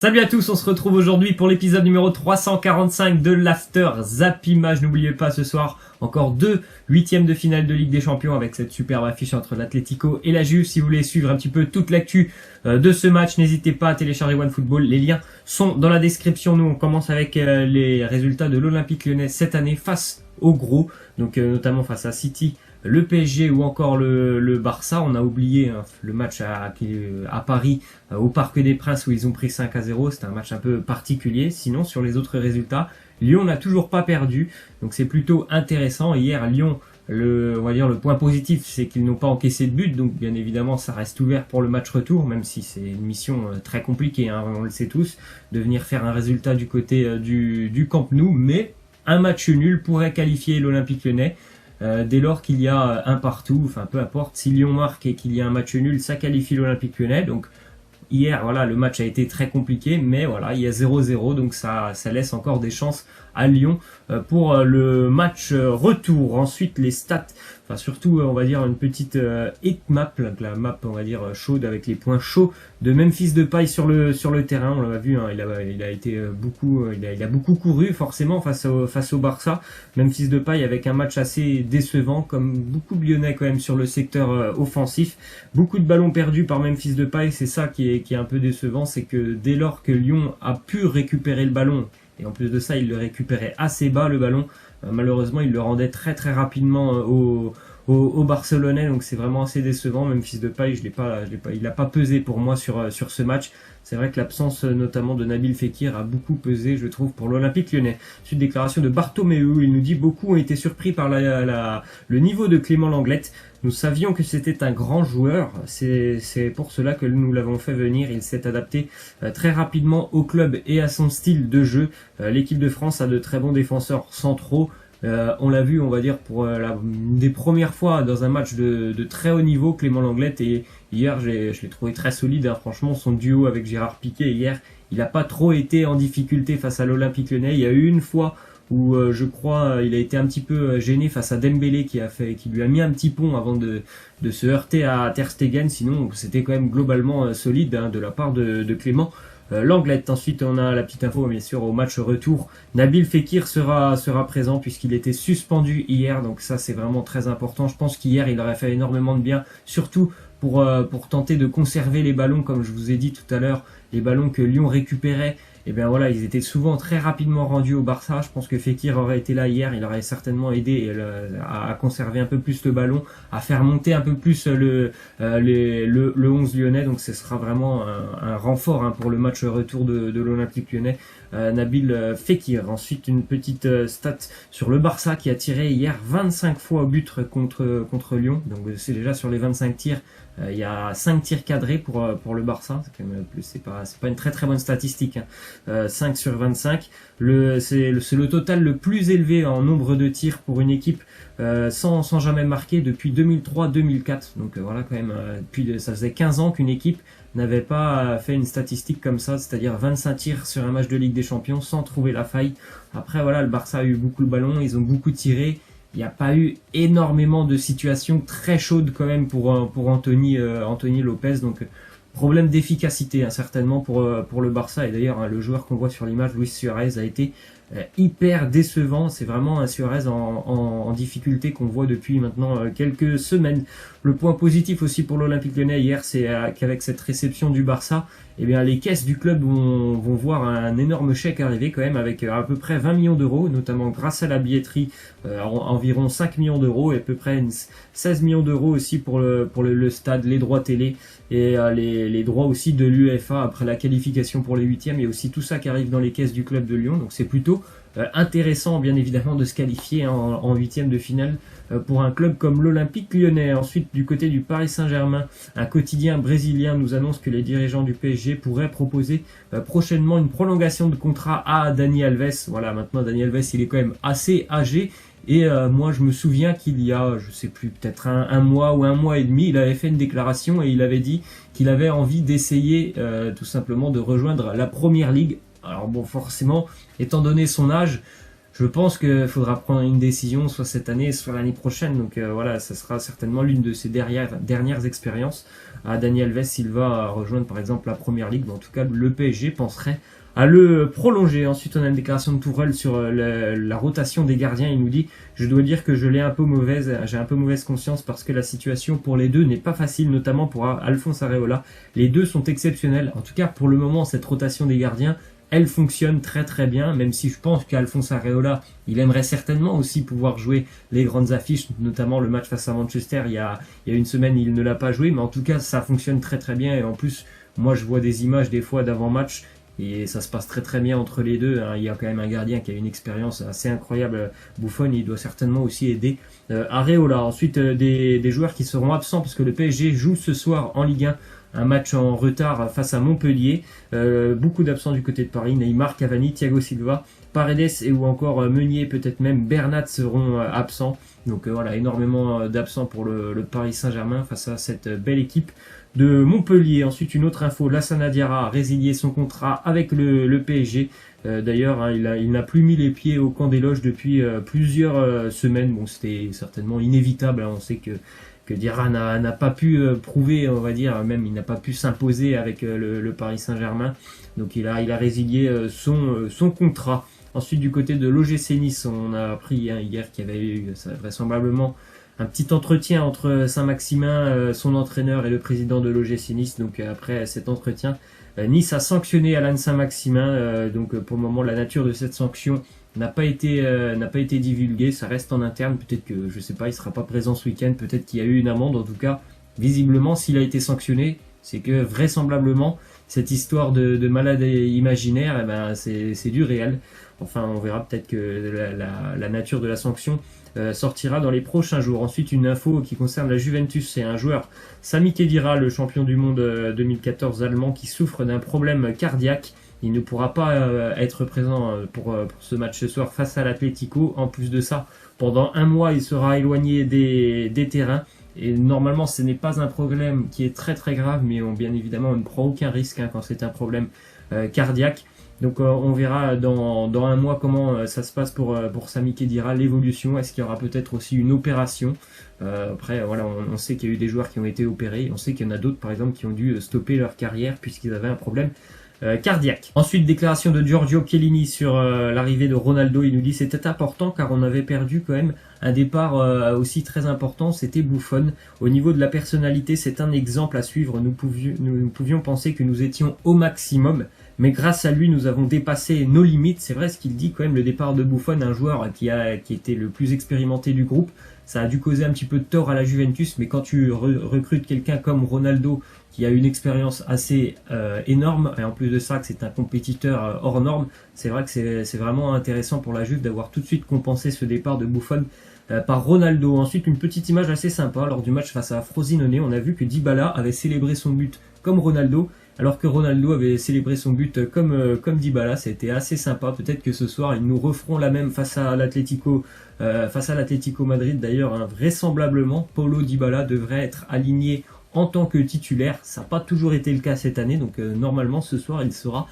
Salut à tous, on se retrouve aujourd'hui pour l'épisode numéro 345 de l'After Zap Image. N'oubliez pas ce soir encore 2 huitièmes de finale de Ligue des Champions avec cette superbe affiche entre l'Atlético et la Juve. Si vous voulez suivre un petit peu toute l'actu de ce match, n'hésitez pas à télécharger OneFootball. Les liens sont dans la description. Nous on commence avec les résultats de l'Olympique Lyonnais cette année face au gros, donc notamment face à City, le PSG ou encore le Barça. On a oublié le match à Paris, au Parc des Princes, où ils ont pris 5-0. C'était un match un peu particulier. Sinon, sur les autres résultats, Lyon n'a toujours pas perdu. Donc c'est plutôt intéressant. Hier, Lyon, on va dire le point positif, c'est qu'ils n'ont pas encaissé de but. Donc bien évidemment, ça reste ouvert pour le match retour, même si c'est une mission très compliquée, on le sait tous, de venir faire un résultat du côté du Camp Nou. Mais un match nul pourrait qualifier l'Olympique Lyonnais. Dès lors qu'il y a un partout, enfin peu importe, si Lyon marque et qu'il y a un match nul, ça qualifie l'Olympique Lyonnais. Donc hier, voilà, le match a été très compliqué, mais voilà, il y a 0-0, donc ça laisse encore des chances à Lyon pour le match retour. Ensuite, les stats, enfin surtout, on va dire une petite heat map, la map, on va dire chaude avec les points chauds de Memphis Depay sur le terrain. On l'a vu, il a été il a beaucoup couru forcément face au Barça. Memphis Depay avec un match assez décevant, comme beaucoup de Lyonnais quand même sur le secteur offensif. Beaucoup de ballons perdus par Memphis Depay, c'est ça qui est un peu décevant, c'est que dès lors que Lyon a pu récupérer le ballon, et en plus de ça il le récupérait assez bas le ballon, malheureusement il le rendait très très rapidement au Barcelonais, donc c'est vraiment assez décevant. Memphis Depay, il n'a pas pesé pour moi sur ce match. C'est vrai que l'absence notamment de Nabil Fekir a beaucoup pesé, je trouve, pour l'Olympique Lyonnais. Ensuite, déclaration de Bartomeu, il nous dit: beaucoup ont été surpris par le niveau de Clément Lenglet. Nous savions que c'était un grand joueur, c'est pour cela que nous l'avons fait venir. Il s'est adapté très rapidement au club et à son style de jeu. L'équipe de France a de très bons défenseurs centraux. On l'a vu, on va dire, pour des premières fois dans un match de très haut niveau, Clément Lenglet. Et hier, je l'ai trouvé très solide. Franchement, son duo avec Gérard Piqué hier, il n'a pas trop été en difficulté face à l'Olympique Lyonnais. Il y a eu une fois où je crois il a été un petit peu gêné face à Dembélé qui lui a mis un petit pont avant de se heurter à Ter Stegen. Sinon, c'était quand même globalement solide de la part de Clément Lenglet. Ensuite, on a la petite info, bien sûr, au match retour. Nabil Fekir sera présent puisqu'il était suspendu hier. Donc ça, c'est vraiment très important. Je pense qu'hier, il aurait fait énormément de bien, surtout pour tenter de conserver les ballons, comme je vous ai dit tout à l'heure, les ballons que Lyon récupérait. Et bien voilà, ils étaet souvent très rapidement rendus au Barça. Je pense que Fekir aurait été là hier, il aurait certainement aidé à conserver un peu plus le ballon, à faire monter un peu plus le 11 lyonnais. Donc ce sera vraiment un renfort pour le match retour de l'Olympique Lyonnais. Nabil Fekir. Ensuite, une petite stat sur le Barça qui a tiré hier 25 fois au but contre Lyon. Donc c'est déjà sur les 25 tirs. Il y a 5 tirs cadrés pour le Barça. C'est pas une très très bonne statistique. 5 sur 25. C'est le total le plus élevé en nombre de tirs pour une équipe sans jamais marquer depuis 2003-2004. Donc voilà, quand même, ça faisait 15 ans qu'une équipe n'avait pas fait une statistique comme ça, c'est-à-dire 25 tirs sur un match de Ligue des Champions sans trouver la faille. Après voilà, le Barça a eu beaucoup le ballon, ils ont beaucoup tiré. Il n'y a pas eu énormément de situations très chaudes quand même pour Anthony Lopez. Donc problème d'efficacité certainement pour le Barça. Et d'ailleurs, le joueur qu'on voit sur l'image, Luis Suarez, a été hyper décevant. C'est vraiment un Suarez en difficulté qu'on voit depuis maintenant quelques semaines. Le point positif aussi pour l'Olympique Lyonnais hier, c'est qu'avec cette réception du Barça, eh bien les caisses du club vont voir un énorme chèque arriver quand même, avec à peu près 20 millions d'euros, notamment grâce à la billetterie, environ 5 millions d'euros, et à peu près 16 millions d'euros aussi pour le stade, les droits télé et les droits aussi de l'UEFA après la qualification pour les huitièmes. Il y a aussi tout ça qui arrive dans les caisses du club de Lyon, donc c'est plutôt intéressant bien évidemment de se qualifier en huitième de finale pour un club comme l'Olympique Lyonnais. Ensuite, du côté du Paris Saint-Germain, un quotidien brésilien nous annonce que les dirigeants du PSG pourraient proposer prochainement une prolongation de contrat à Dani Alves. Voilà, maintenant Dani Alves, il est quand même assez âgé. Et moi je me souviens qu'il y a, je sais plus, peut-être un mois ou un mois et demi, il avait fait une déclaration et il avait dit qu'il avait envie d'essayer tout simplement de rejoindre la Première Ligue. Alors bon, forcément, étant donné son âge, Je pense qu'il faudra prendre une décision soit cette année, soit l'année prochaine. Donc voilà, ça sera certainement l'une de ses dernières expériences à Dani Alves s'il va rejoindre par exemple la Première Ligue. Mais en tout cas, le PSG penserait à le prolonger. Ensuite, on a une déclaration de Tourelle sur la rotation des gardiens. Il nous dit: je dois dire que j'ai un peu mauvaise conscience parce que la situation pour les deux n'est pas facile, notamment pour Alphonse Areola. Les deux sont exceptionnels. En tout cas, pour le moment, cette rotation des gardiens, elle fonctionne très très bien, même si je pense qu'Alphonse Areola, il aimerait certainement aussi pouvoir jouer les grandes affiches, notamment le match face à Manchester. Il y a une semaine, il ne l'a pas joué, mais en tout cas, ça fonctionne très très bien. Et en plus, moi, je vois des images des fois d'avant-match, et ça se passe très très bien entre les deux. Il y a quand même un gardien qui a une expérience assez incroyable. Buffon, il doit certainement aussi aider Areola. Ensuite, des joueurs qui seront absents parce que le PSG joue ce soir en Ligue 1 un match en retard face à Montpellier. Beaucoup d'absents du côté de Paris. Neymar, Cavani, Thiago Silva, Paredes et ou encore Meunier, peut-être même Bernat seront absents. Donc voilà, énormément d'absents pour le Paris Saint-Germain face à cette belle équipe de Montpellier. Ensuite, une autre info: Lassana Diarra a résilié son contrat avec le PSG. D'ailleurs, il n'a plus mis les pieds au camp des loges depuis plusieurs semaines. Bon, c'était certainement inévitable. On sait que Diarra n'a pas pu prouver, on va dire, même il n'a pas pu s'imposer avec le Paris Saint-Germain. Donc il a résilié son contrat. Ensuite, du côté de l'OGC Nice, on a appris hier qu'il y avait eu vraisemblablement un petit entretien entre Saint-Maximin, son entraîneur, et le président de l'OGC Nice. Donc après cet entretien, Nice a sanctionné Alan Saint-Maximin. Donc pour le moment, la nature de cette sanction n'a pas été divulguée, ça reste en interne. Peut-être que, je sais pas, il sera pas présent ce week-end, peut-être qu'il y a eu une amende. En tout cas, visiblement, s'il a été sanctionné, c'est que vraisemblablement cette histoire de malade imaginaire, eh ben, c'est du réel. Enfin, on verra, peut-être que la nature de la sanction sortira dans les prochains jours. Ensuite, une info qui concerne la Juventus: c'est un joueur, Sami Khedira, le champion du monde 2014 allemand, qui souffre d'un problème cardiaque. Il ne pourra pas être présent pour ce match ce soir face à l'Atlético. En plus de ça, pendant un mois, il sera éloigné des terrains. Et normalement, ce n'est pas un problème qui est très très grave, mais bien évidemment, on ne prend aucun risque quand c'est un problème cardiaque. Donc on verra dans un mois comment ça se passe pour Sami Khedira, l'évolution. Est-ce qu'il y aura peut-être aussi une opération? Après, voilà, on sait qu'il y a eu des joueurs qui ont été opérés. On sait qu'il y en a d'autres, par exemple, qui ont dû stopper leur carrière puisqu'ils avaient un problème cardiaque. Ensuite, déclaration de Giorgio Chiellini sur l'arrivée de Ronaldo. Il nous dit: c'était important car on avait perdu quand même un départ aussi très important, c'était Buffon. Au niveau de la personnalité, c'est un exemple à suivre. Nous pouvions penser que nous étions au maximum, mais grâce à lui, nous avons dépassé nos limites. C'est vrai ce qu'il dit quand même, le départ de Buffon, un joueur qui était le plus expérimenté du groupe. Ça a dû causer un petit peu de tort à la Juventus, mais quand tu recrutes quelqu'un comme Ronaldo, qui a une expérience assez énorme, et en plus de ça que c'est un compétiteur hors norme, c'est vrai que c'est vraiment intéressant pour la Juve d'avoir tout de suite compensé ce départ de Buffon par Ronaldo. Ensuite, une petite image assez sympa: lors du match face à Frosinone, on a vu que Dybala avait célébré son but comme Ronaldo, alors que Ronaldo avait célébré son but comme Dybala. C'était assez sympa. Peut-être que ce soir, ils nous referont la même face à l'Atlético Madrid. D'ailleurs, vraisemblablement, Paulo Dybala devrait être aligné en tant que titulaire. Ça n'a pas toujours été le cas cette année, donc normalement ce soir il sera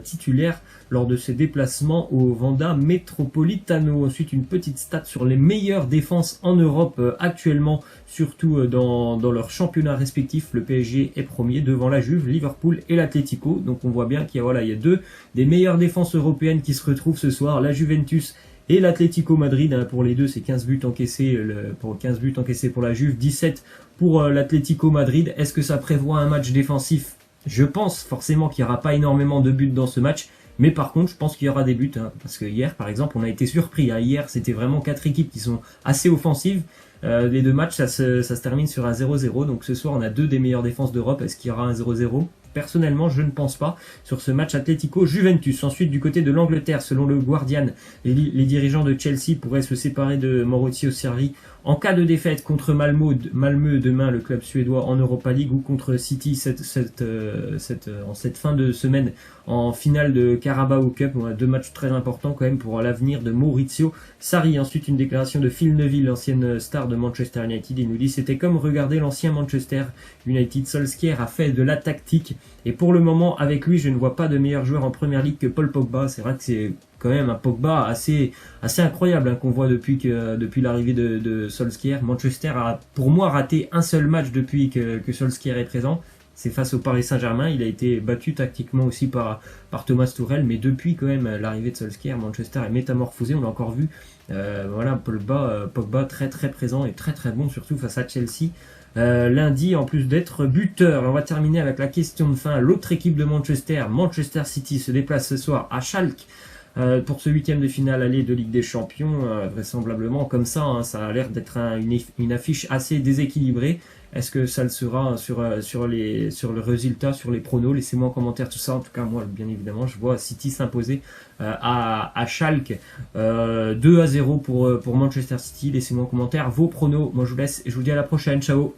titulaire lors de ses déplacements au Wanda Metropolitano. Ensuite, une petite stat sur les meilleures défenses en Europe actuellement, surtout dans leurs championnats respectifs. Le PSG est premier devant la Juve, Liverpool et l'Atlético. Donc on voit bien qu'il y a deux des meilleures défenses européennes qui se retrouvent ce soir, la Juventus et l'Atlético Madrid. Pour les deux, c'est 15 buts encaissés pour la Juve, 17 pour l'Atlético Madrid. Est-ce que ça prévoit un match défensif? Je pense forcément qu'il n'y aura pas énormément de buts dans ce match, mais par contre, je pense qu'il y aura des buts, parce que hier, par exemple, on a été surpris. Hier, c'était vraiment 4 équipes qui sont assez offensives. Les deux matchs, ça se termine sur un 0-0. Donc ce soir, on a deux des meilleures défenses d'Europe. Est-ce qu'il y aura un 0-0? Personnellement, je ne pense pas sur ce match Atlético-Juventus. Ensuite, du côté de l'Angleterre, selon le Guardian, les dirigeants de Chelsea pourraient se séparer de Maurizio Sarri en cas de défaite contre Malmö demain, le club suédois, en Europa League, ou contre City en cette fin de semaine en finale de Carabao Cup. On a deux matchs très importants quand même pour l'avenir de Maurizio Sarri. Ensuite, une déclaration de Phil Neville, l'ancienne star de Manchester United. Il nous dit: c'était comme regarder l'ancien Manchester United. Solskjaer a fait de la tactique, et pour le moment, avec lui, je ne vois pas de meilleur joueur en première ligue que Paul Pogba. C'est vrai que c'est quand même un Pogba assez incroyable, hein, qu'on voit depuis l'arrivée de Solskjaer. Manchester a pour moi raté un seul match depuis que Solskjaer est présent. C'est face au Paris Saint-Germain. Il a été battu tactiquement aussi par Thomas Tuchel, mais depuis quand même l'arrivée de Solskjaer, Manchester est métamorphosé. On l'a encore vu. Voilà, Pogba très très présent et très très bon, surtout face à Chelsea. Lundi, en plus d'être buteur. On va terminer avec la question de fin. L'autre équipe de Manchester City, se déplace ce soir à Schalke pour ce huitième de finale aller de Ligue des Champions. Vraisemblablement comme ça, hein, ça a l'air d'être une affiche assez déséquilibrée. Est-ce que ça le sera sur le résultat, sur les pronos? Laissez-moi en commentaire tout ça. En tout cas, moi, bien évidemment, je vois City s'imposer à Schalke 2-0 pour Manchester City. Laissez-moi en commentaire vos pronos. Moi, je vous laisse et je vous dis à la prochaine. Ciao!